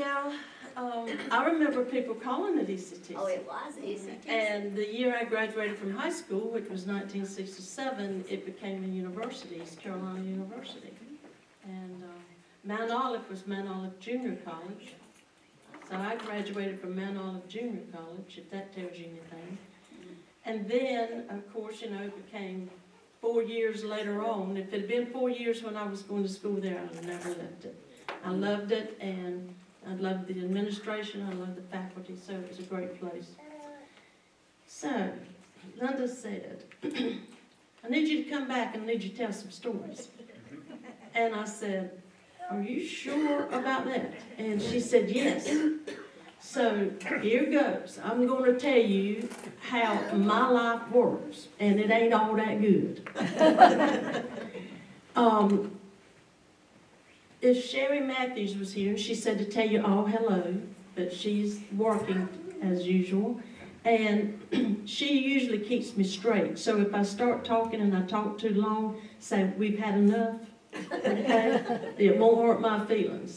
Yeah, I remember people calling it ECTC. Oh, it was ECTC. And the year I graduated from high school, which was 1967, it became a university, East Carolina University. And Mount Olive was Mount Olive Junior College. So I graduated from Mount Olive Junior College, if that tells you anything. And then, of course, you know, it became 4 years later on. If it had been 4 years when I was going to school there, I would have never left it. I loved it, and I loved the administration, I loved the faculty, so it was a great place. So, Linda said, I need you to come back and I need you to tell some stories. And I said, are you sure about that? And she said, yes. So, here goes. I'm going to tell you how my life works, and it ain't all that good. If Sherry Matthews was here, she said to tell you all hello, but she's working as usual. And she usually keeps me straight. So if I start talking and I talk too long, say, we've had enough, okay? It won't hurt my feelings.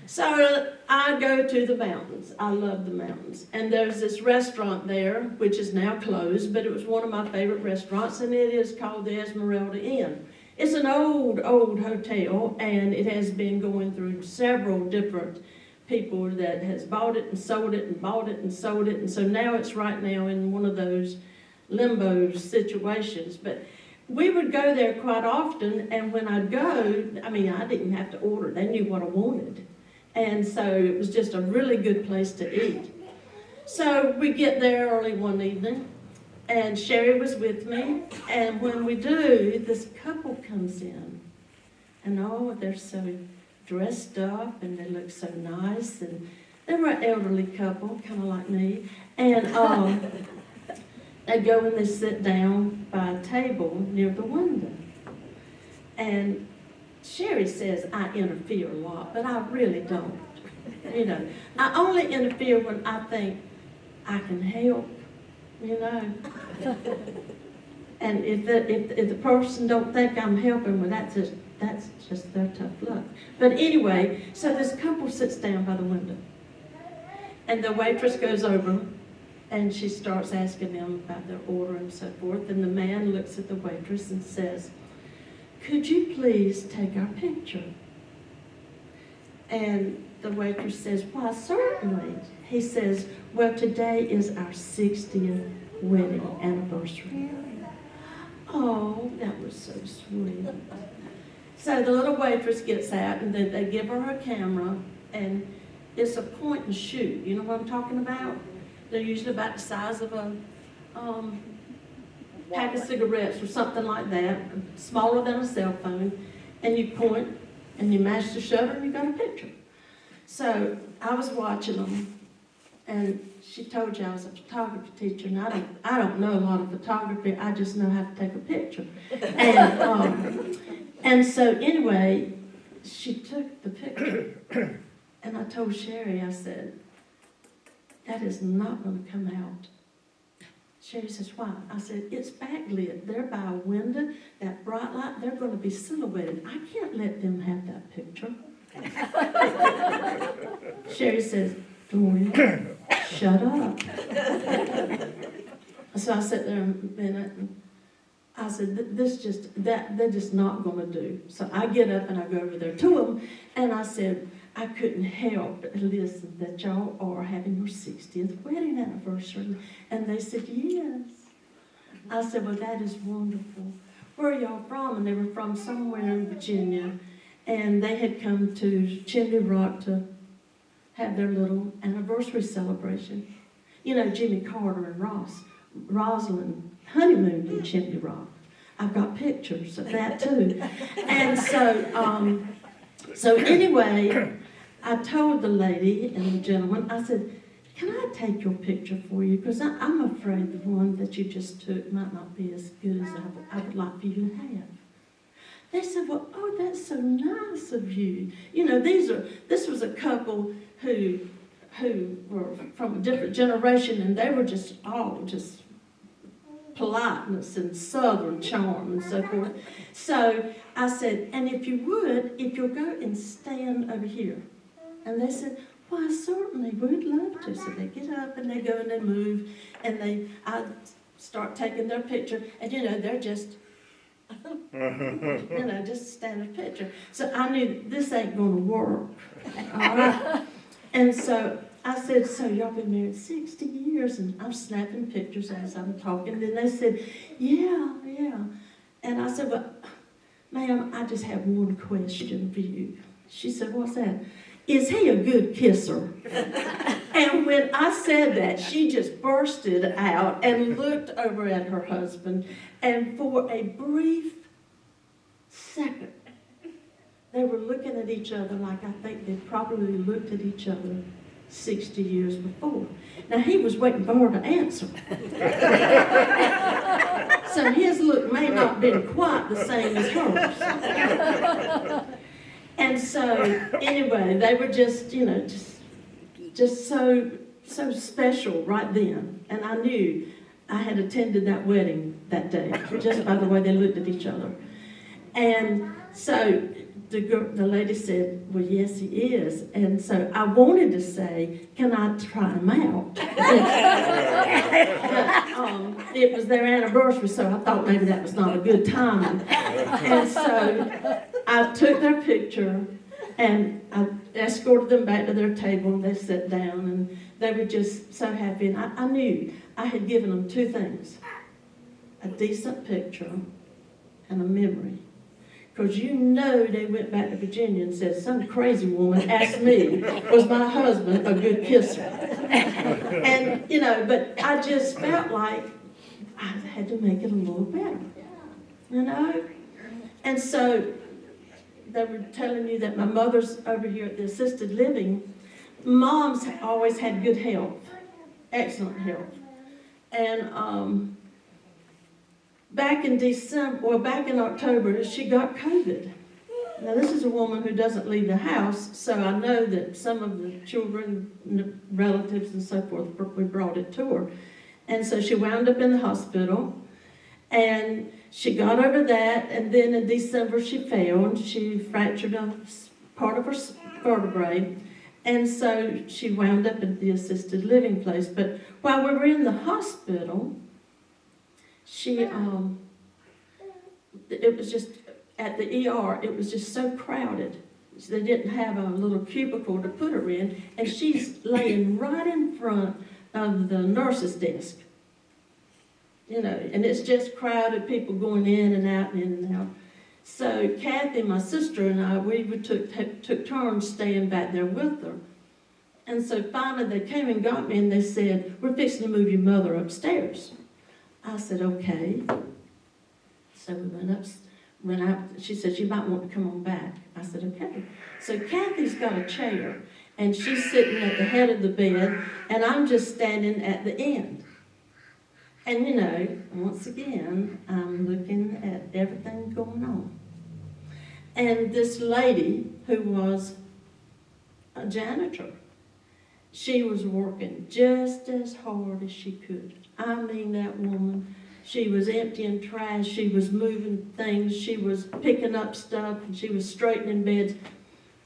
So I go to the mountains. I love the mountains. And there's this restaurant there, which is now closed, but it was one of my favorite restaurants, and it is called the Esmeralda Inn. It's an old hotel, and it has been going through several different people that has bought it and sold it and bought it and sold it, and so now it's right now in one of those limbo situations. But we would go there quite often, and when I'd go, I mean, I didn't have to order. They knew what I wanted. And so it was just a really good place to eat. So we get there early one evening, and Sherry was with me, and when we do, this couple comes in, and oh, they're so dressed up, and they look so nice, and they were an elderly couple, kind of like me, and they go and they sit down by a table near the window, and Sherry says I interfere a lot, but I really don't. You know, I only interfere when I think I can help, you know. And if the person don't think I'm helping, well, that's just their tough luck. But anyway, so this couple sits down by the window, and the waitress goes over, and she starts asking them about their order and so forth. And the man looks at the waitress and says, could you please take our picture? And the waitress says, why, certainly. He says, well, today is our 60th wedding anniversary. Oh, that was so sweet. So the little waitress gets out, and then they give her a camera, and it's a point and shoot. You know what I'm talking about? They're usually about the size of a pack of cigarettes or something like that, smaller than a cell phone, and you point and you mash the shutter and you got a picture. So I was watching them, and she told you I was a photography teacher, and I don't know a lot of photography. I just know how to take a picture. And so anyway, she took the picture, and I told Sherry, I said, that is not going to come out. Sherry says, why? I said, it's backlit. They're by a window, that bright light, they're going to be silhouetted. I can't let them have that picture. Sherry says, Gloria, shut up. So I sat there a minute, and I said, they're just not going to do. So I get up and I go over there to them, and I said, I couldn't help but listen that y'all are having your 60th wedding anniversary. And they said, yes. I said, well, that is wonderful. Where are y'all from? And they were from somewhere in Virginia. And they had come to Chimney Rock to have their little anniversary celebration. You know, Jimmy Carter and Rosalind honeymooned in Chimney Rock. I've got pictures of that too. And so anyway, I told the lady and the gentleman, I said, can I take your picture for you? Because I'm afraid the one that you just took might not be as good as I would like for you to have. They said, well, oh, that's so nice of you. You know, this was a couple who were from a different generation, and they were just politeness and southern charm and so forth. So I said, and if you'll go and stand over here. And they said, why, certainly, we'd love to. So they get up and they go and they move, and I start taking their picture, and they're just, just a standard picture. So I knew this ain't gonna work. All right? And so I said, so y'all been married 60 years, and I'm snapping pictures as I'm talking. Then they said, yeah. And I said, well, ma'am, I just have one question for you. She said, what's that? Is he a good kisser? And when I said that, she just bursted out and looked over at her husband, and for a brief second, they were looking at each other like I think they probably looked at each other 60 years before. Now, he was waiting for her to answer. So his look may not have been quite the same as hers. And so, anyway, they were just, just so special right then. And I knew I had attended that wedding that day, just by the way they looked at each other. And so the lady said, well, yes, he is. And so I wanted to say, can I try him out? But, it was their anniversary, so I thought maybe that was not a good time. And so I took their picture, and I escorted them back to their table, and they sat down, and they were just so happy. And I knew I had given them two things: a decent picture and a memory. Because they went back to Virginia and said, some crazy woman asked me, was my husband a good kisser? And, but I just felt like I had to make it a little better, And so they were telling you that my mother's over here at the assisted living. Mom's always had good health, excellent health. And back in October, she got COVID. Now, this is a woman who doesn't leave the house, so I know that some of the children, relatives, and so forth, we brought it to her. And so she wound up in the hospital, and she got over that, and then in December she fell, and she fractured a part of her vertebrae, and so she wound up at the assisted living place. But while we were in the hospital, it was just, at the ER, it was just so crowded. They didn't have a little cubicle to put her in, and she's laying right in front of the nurse's desk. And it's just crowded, people going in and out and in and out. So Kathy, my sister, and I, we took turns staying back there with her. And so finally they came and got me, and they said, we're fixing to move your mother upstairs. I said, okay. So we went out. She said, you might want to come on back. I said, okay. So Kathy's got a chair, and she's sitting at the head of the bed, and I'm just standing at the end. And once again, I'm looking at everything going on. And this lady, who was a janitor, she was working just as hard as she could. I mean, that woman, she was emptying trash, she was moving things, she was picking up stuff, and she was straightening beds.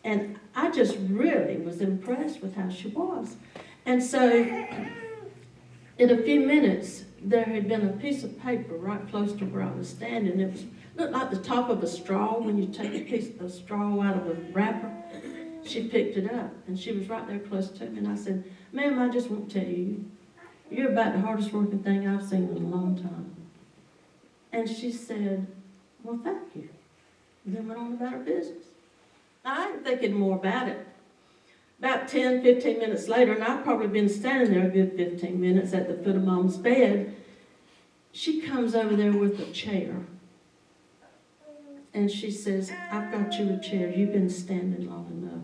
And I just really was impressed with how she was. And so, in a few minutes, there had been a piece of paper right close to where I was standing. It looked like the top of a straw when you take a piece of straw out of a wrapper. She picked it up, and she was right there close to me. And I said, ma'am, I just want to tell you, you're about the hardest working thing I've seen in a long time. And she said, well, thank you. And then went on about her business. I didn't think any more about it. About 10, 15 minutes later, and I'd probably been standing there a good 15 minutes at the foot of Mom's bed, she comes over there with a chair. And she says, I've got you a chair. You've been standing long enough.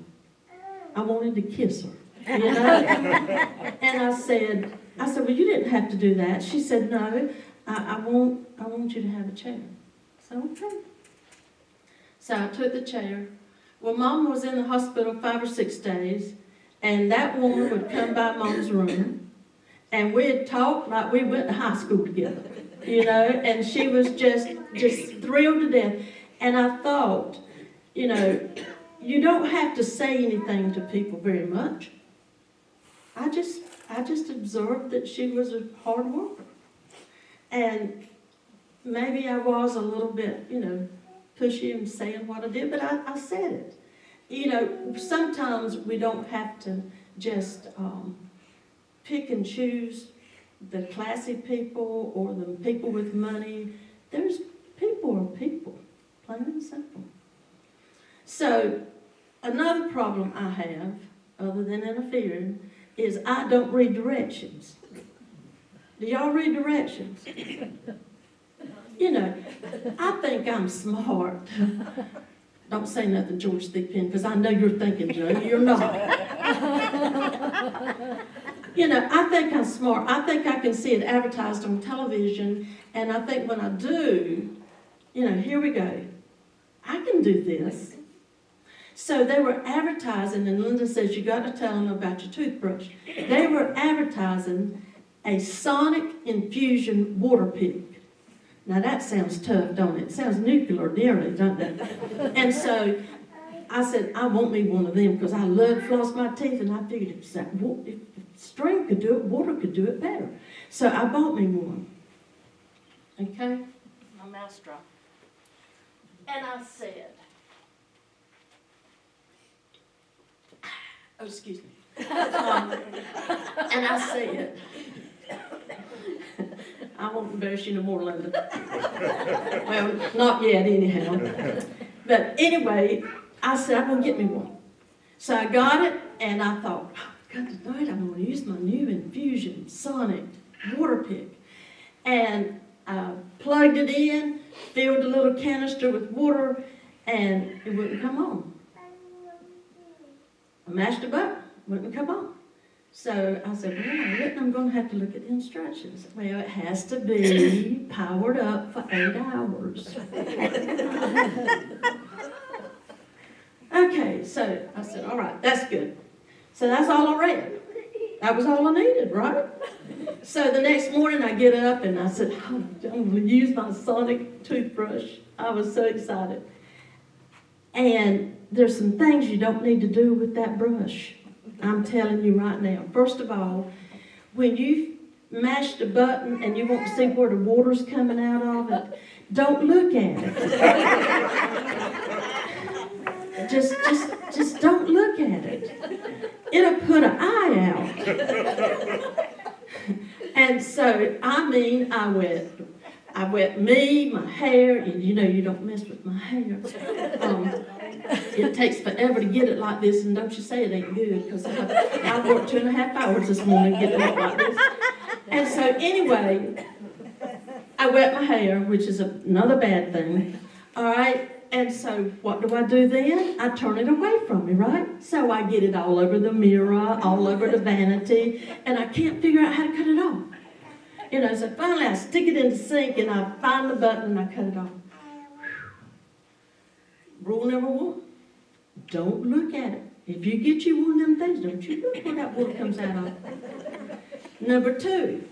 I wanted to kiss her, And I said, well, you didn't have to do that. She said, no, I want you to have a chair. So, okay. So I took the chair. Well, Mom was in the hospital 5 or 6 days, and that woman would come by Mom's room, and we'd talk like we went to high school together, and she was just thrilled to death. And I thought, you don't have to say anything to people very much. I just observed that she was a hard worker. And maybe I was a little bit, pushy and saying what I did, but I said it. Sometimes we don't have to just pick and choose the classy people or the people with money. People are people, plain and simple. So another problem I have, other than interfering, is I don't read directions. Do y'all read directions? I think I'm smart. Don't say nothing, George Thickpen, because I know you're thinking, Joe. You're not. I think I'm smart. I think I can see it advertised on television, and I think when I do, here we go. I can do this. So they were advertising, and Linda says, you got to tell them about your toothbrush. They were advertising a sonic infusion water pick. Now that sounds tough, don't it? It sounds nuclear nearly, doesn't it? And so I said, I want me one of them because I love to floss my teeth, and I figured if string could do it, water could do it better. So I bought me one. Okay? My mouth dropped. And I said, oh, excuse me. And I said, I won't embarrass you no more, Linda. Well, not yet, anyhow. But anyway, I said, I'm going to get me one. So I got it, and I thought, God, tonight I'm going to use my new infusion sonic water pick. And I plugged it in, filled a little canister with water, and it wouldn't come on. I mashed it up, wouldn't come on. So I said, well, I'm going to have to look at the instructions. Well, it has to be powered up for 8 hours. Okay, so I said, all right, that's good. So that's all I read. That was all I needed, right? So the next morning I get up and I said, I'm going to use my sonic toothbrush. I was so excited. And there's some things you don't need to do with that brush. I'm telling you right now. First of all, when you mash the button and you want to see where the water's coming out of it, don't look at it. Just don't look at it. It'll put an eye out. And so, I wet me, my hair, and you don't mess with my hair. It takes forever to get it like this, and don't you say it ain't good, because I worked 2.5 hours this morning getting it like this. And so anyway, I wet my hair, which is another bad thing. All right, and so what do I do then? I turn it away from me, right? So I get it all over the mirror, all over the vanity, and I can't figure out how to cut it off. So finally I stick it in the sink, and I find the button, and I cut it off. Rule number 1, don't look at it. If you get you one of them things, don't you look where that water comes out of. Number 2,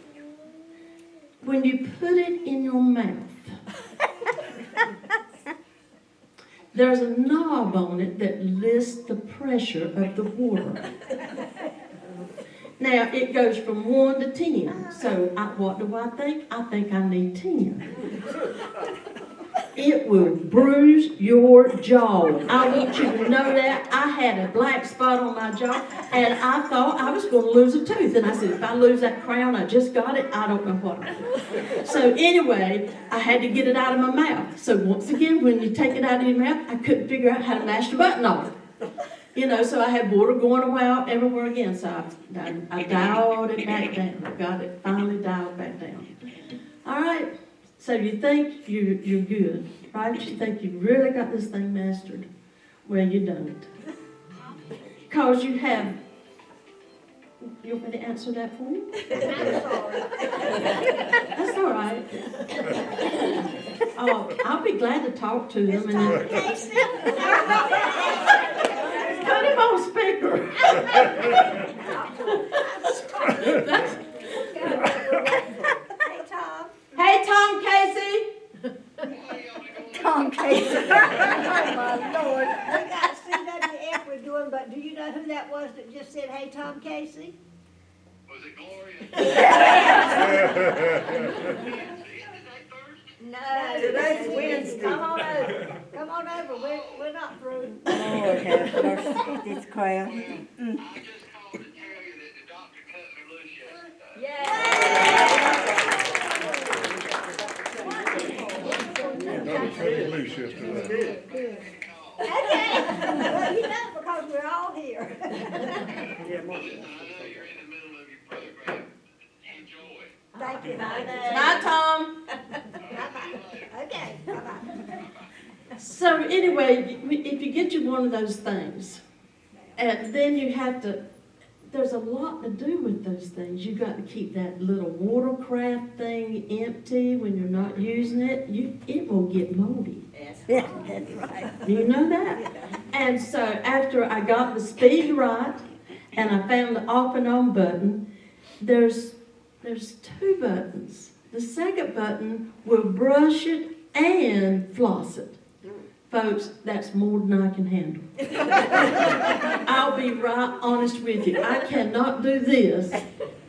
when you put it in your mouth, there's a knob on it that lists the pressure of the water. Now, it goes from 1 to 10. So what do I think? I think I need 10. It will bruise your jaw. I want you to know that. I had a black spot on my jaw, and I thought I was going to lose a tooth. And I said, if I lose that crown, I just got it, I don't know what I'll do. So anyway, I had to get it out of my mouth. So once again, when you take it out of your mouth, I couldn't figure out how to mash the button off. So I had water going out everywhere again. So I dialed it back down. I got it finally dialed back down. All right. So you think you're good, right? You think you really got this thing mastered. Well, you don't. Because you have... You want me to answer that for you? I'm sorry. That's all right. Oh, I'll be glad to talk to them. Put him on speaker. Hey, Tom. Hey, Tom Casey. Tom Casey. Oh, my Lord. We got to see that do you know who that was that just said, "Hey, Tom Casey"? Was it Gloria? No. Today's Wednesday. Come on over. Come on over. We're not through. Lord have mercy, this crowd. I just called to tell you that the doctor cut me loose yesterday. Another cut loose yesterday. Okay. Well, you know, because we're all here. Listen, I know you're in the middle of your program. Enjoy. Thank you. Bye, Tom. Bye-bye. Okay, bye-bye. So anyway, if you get you one of those things, and then you have to, there's a lot to do with those things. You've got to keep that little watercraft thing empty when you're not using it. It will get moldy. Yeah, that's right. You know that? And so after I got the speed right, and I found the off and on button, there's two buttons. The second button will brush it and floss it. Folks, that's more than I can handle. I'll be right honest with you. I cannot do this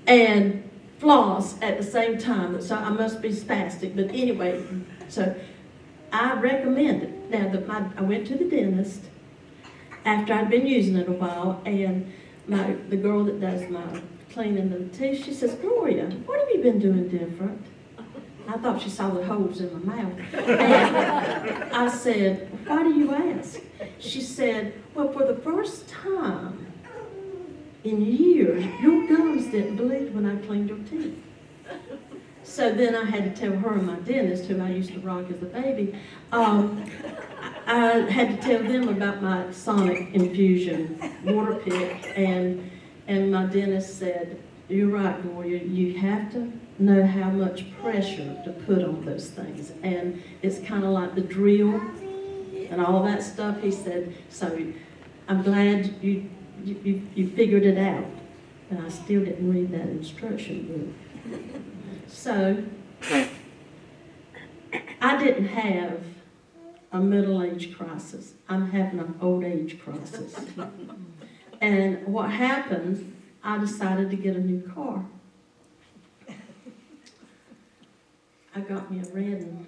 and floss at the same time. So I must be spastic. But anyway, so I recommend it. Now, I went to the dentist after I'd been using it a while, and the girl that does my cleaning the teeth, she says, "Gloria, what have you been doing different?" I thought she saw the holes in my mouth. And I said, "Why do you ask?" She said, "Well, for the first time in years, your gums didn't bleed when I cleaned your teeth." So then I had to tell her and my dentist, who I used to rock as a baby, I had to tell them about my sonic infusion water pick, and my dentist said, "You're right, Gloria, you have to know how much pressure to put on those things, and it's kind of like the drill and all that stuff." He said, "So I'm glad you figured it out," and I still didn't read that instruction book. So I didn't have a middle-age crisis. I'm having an old age crisis. And what happened, I decided to get a new car. I got me a red one.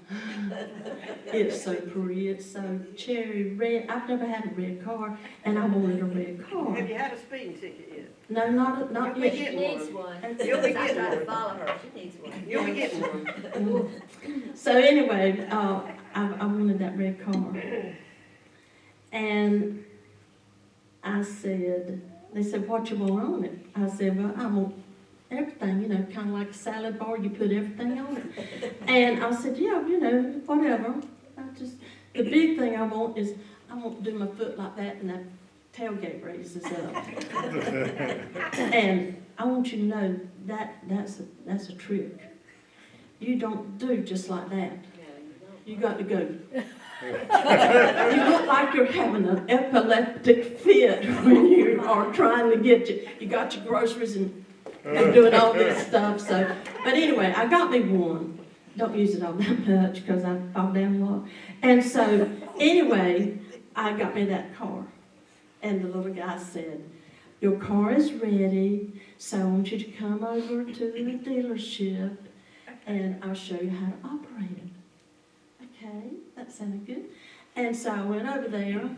It's so pretty, it's so cherry red. I've never had a red car, and I wanted a red car. Have you had a speeding ticket yet? No, not You'll be yet. getting Needs one. one. You'll be I getting try to one. follow her, she needs one. You'll be getting one. So anyway, I wanted that red car. And I said, they said, "What you want on it?" I said, "Well, I want everything, kind of like a salad bar, you put everything on it." And I said, "Yeah, whatever. The big thing I want is, I want to do my foot like that and that tailgate raises up." And I want you to know that's a trick. You don't do just like that. You got to go. You look like you're having an epileptic fit when you are trying to you got your groceries and doing all this stuff. So, but anyway, I got me one. Don't use it all that much because I fall down a lot. And so anyway, I got me that car. And the little guy said, "Your car is ready, so I want you to come over to the dealership and I'll show you how to operate it." Okay, that sounded good. And so I went over there,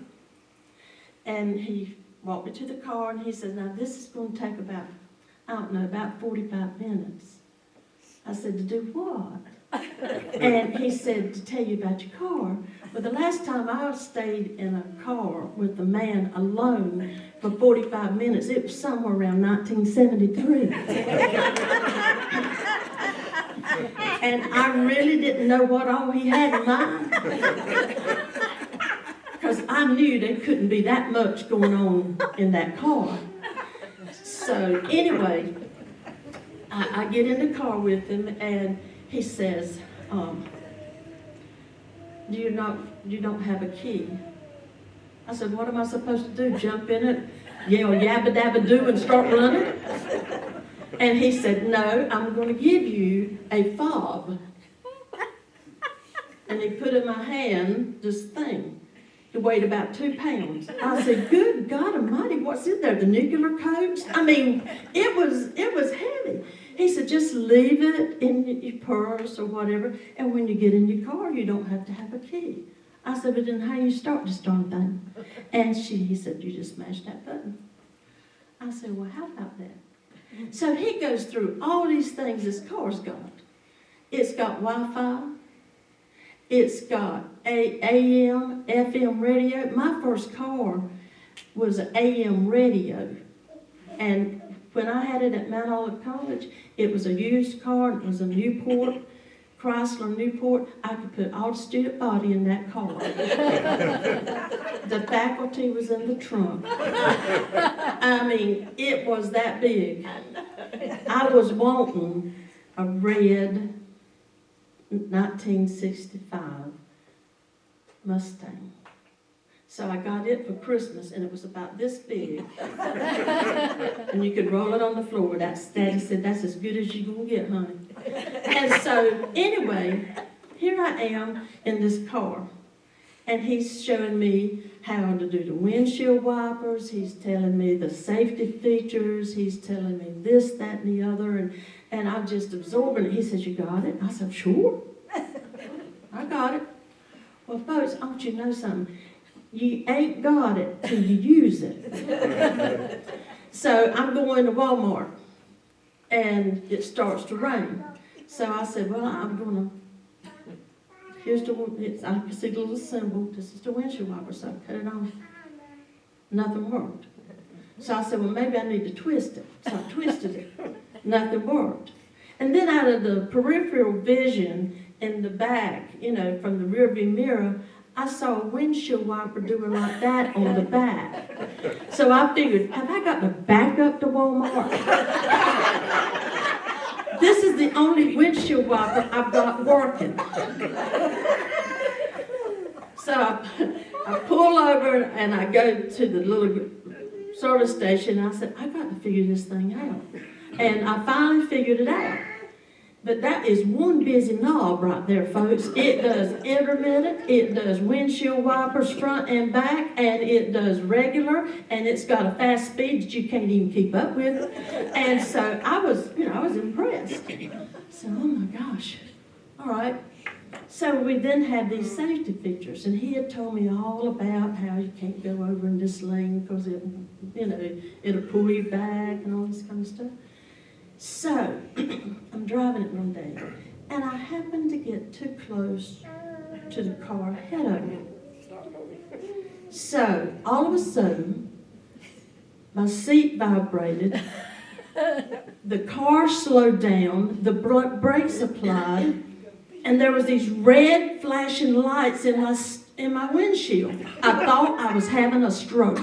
and he walked me to the car, and he said, "Now this is going to take about 45 minutes. I said, "To do what?" And he said, "To tell you about your car." Well, the last time I stayed in a car with a man alone for 45 minutes, it was somewhere around 1973. And I really didn't know what all he had in mind. Because I knew there couldn't be that much going on in that car. So anyway, I get in the car with him, and he says, you don't have a key." I said, "What am I supposed to do, jump in it, yell yabba dabba doo and start running?" And he said, "No, I'm going to give you a fob." And he put in my hand this thing. It weighed about 2 pounds. I said, good God Almighty, what's in there? The nuclear codes? I mean, it was heavy. He said, just leave it in your purse or whatever, and when you get in your car, you don't have to have a key. I said, but then how you start this darn thing? And he said, you just smash that button. I said, well, how about that? So he goes through all these things this car's got. It's got Wi-Fi. It's got AM, FM radio. My first car was an AM radio. And when I had it at Mount Olive College, it was a used car. It was a Newport, Chrysler Newport. I could put all the student body in that car. The faculty was in the trunk. I mean, it was that big. I was wanting a red 1965 Mustang. So I got it for Christmas, and it was about this big. And you could roll it on the floor. Daddy said, that's as good as you're going to get, honey. And so, anyway, here I am in this car. And he's showing me how to do the windshield wipers. He's telling me the safety features. He's telling me this, that, and the other. And I'm just absorbing it. He says, you got it? I said, sure. I got it. Well, folks, I want you to know something. You ain't got it till you use it. So I'm going to Walmart, and it starts to rain. So I said, well, I'm going to, I can see the little symbol. This is the windshield wiper, so I cut it on. Nothing worked. So I said, well, maybe I need to twist it. So I twisted it. Nothing worked. And then out of the peripheral vision in the back, from the rearview mirror, I saw a windshield wiper doing like that on the back. So I figured, have I got to back up to Walmart? This is the only windshield wiper I've got working. So I pull over and I go to the little service station. And I said, I got to figure this thing out. And I finally figured it out. But that is one busy knob right there, folks. It does intermittent, it does windshield wipers front and back, and it does regular, and it's got a fast speed that you can't even keep up with. And so I was impressed. So, oh my gosh. All right. So we then had these safety features, and he had told me all about how you can't go over in this lane because it'll pull you back and all this kind of stuff. So, I'm driving it one day, and I happened to get too close to the car ahead of me. So, all of a sudden, my seat vibrated, the car slowed down, the brakes applied, and there was these red flashing lights in my windshield. I thought I was having a stroke.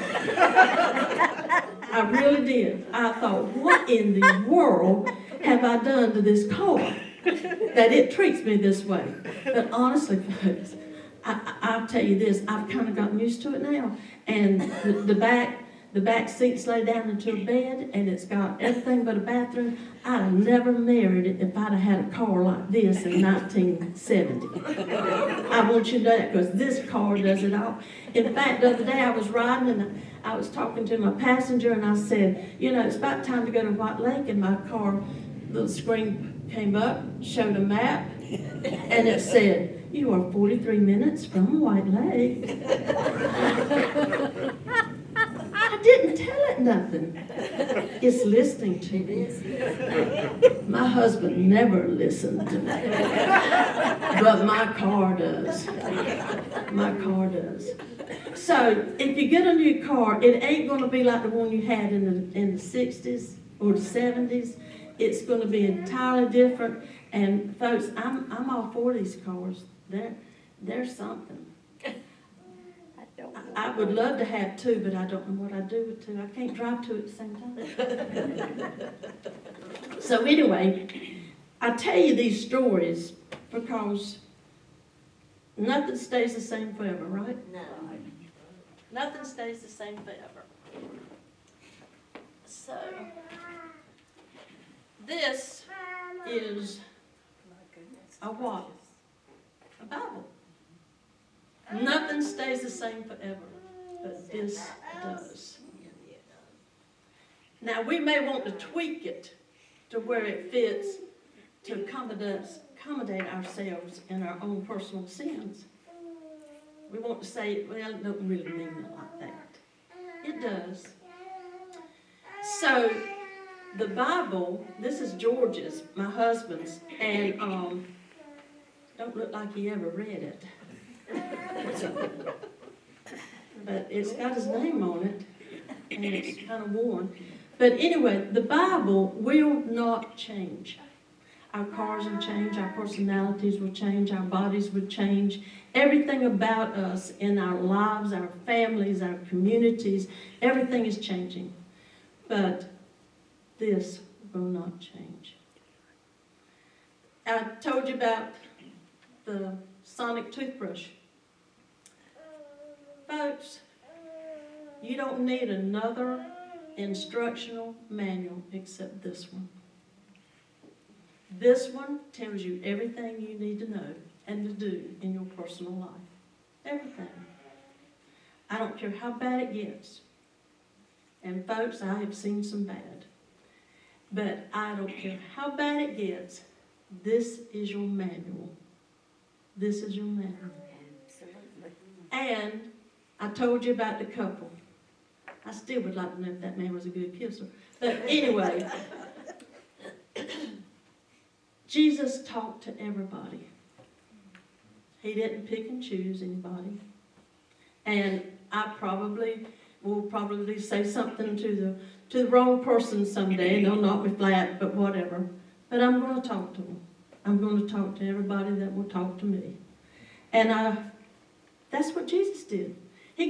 I really did. I thought, what in the world have I done to this car that it treats me this way? But honestly, folks, I'll tell you this, I've kind of gotten used to it now. And the back seats lay down into a bed, and it's got everything but a bathroom. I'd have never married it if I'd have had a car like this in 1970. I want you to know that, because this car does it all. In fact, the other day I was riding, and I was talking to my passenger, and I said, it's about time to go to White Lake, and my car, little screen came up, showed a map, and it said, you are 43 minutes from White Lake. I didn't tell it nothing. It's listening to me. My husband never listened to me. But my car does. My car does. So, if you get a new car, it ain't going to be like the one you had in the 60s or the 70s. It's going to be entirely different. And folks, I'm all for these cars. They're something. I would love to have two, but I don't know what I'd do with two. I can't drive two at the same time. So anyway, I tell you these stories because nothing stays the same forever, right? No. Nothing stays the same forever. So, this is a what? A Bible. Nothing stays the same forever, but this does. Now, we may want to tweak it to where it fits to accommodate ourselves in our own personal sins. We want to say, well, it doesn't really mean it like that. It does. So, the Bible, this is George's, my husband's, and don't look like he ever read it. But it's got his name on it, and it's kind of worn. But anyway, the Bible will not change. Our cars will change, our personalities will change, our bodies will change. Everything about us in our lives, our families, our communities, everything is changing. But this will not change. I told you about the sonic toothbrush. Folks, you don't need another instructional manual except this one. This one tells you everything you need to know and to do in your personal life. Everything. I don't care how bad it gets. And folks, I have seen some bad. But I don't care how bad it gets. This is your manual. This is your manual. And I told you about the couple. I still would like to know if that man was a good kisser. But anyway, Jesus talked to everybody. He didn't pick and choose anybody. And I will probably say something to the wrong person someday, and they'll knock me flat, but whatever. But I'm going to talk to them. I'm going to talk to everybody that will talk to me. And that's what Jesus did. He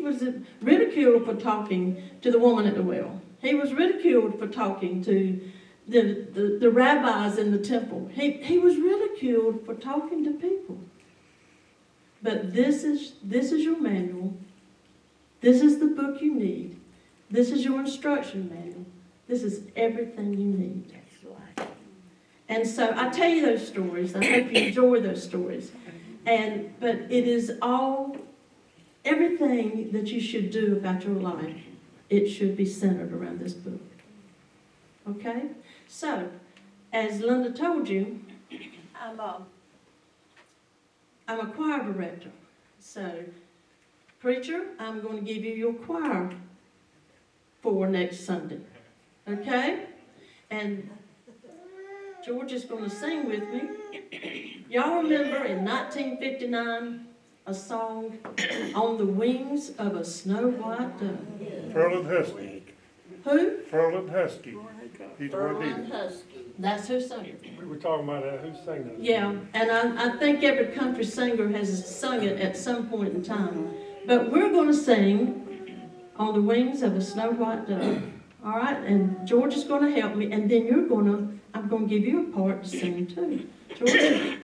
was ridiculed for talking to the woman at the well. He was ridiculed for talking to the rabbis in the temple. He was ridiculed for talking to people. But this is your manual. This is the book you need. This is your instruction manual. This is everything you need. That's right. And so I tell you those stories. I hope you enjoy those stories. But it is everything that you should do about your life, it should be centered around this book. Okay? So, as Linda told you, I'm a choir director. So, preacher, I'm going to give you your choir for next Sunday. Okay? And George is going to sing with me. Y'all remember in 1959 a song, On the Wings of a Snow White Dove? Ferlin Husky. Who? Ferlin Husky. He's the one who did it. That's who sang it. We were talking about who sang that. Yeah, and I think every country singer has sung it at some point in time. But we're going to sing On the Wings of a Snow White Dove. All right? And George is going to help me, and then I'm going to give you a part to sing too. George?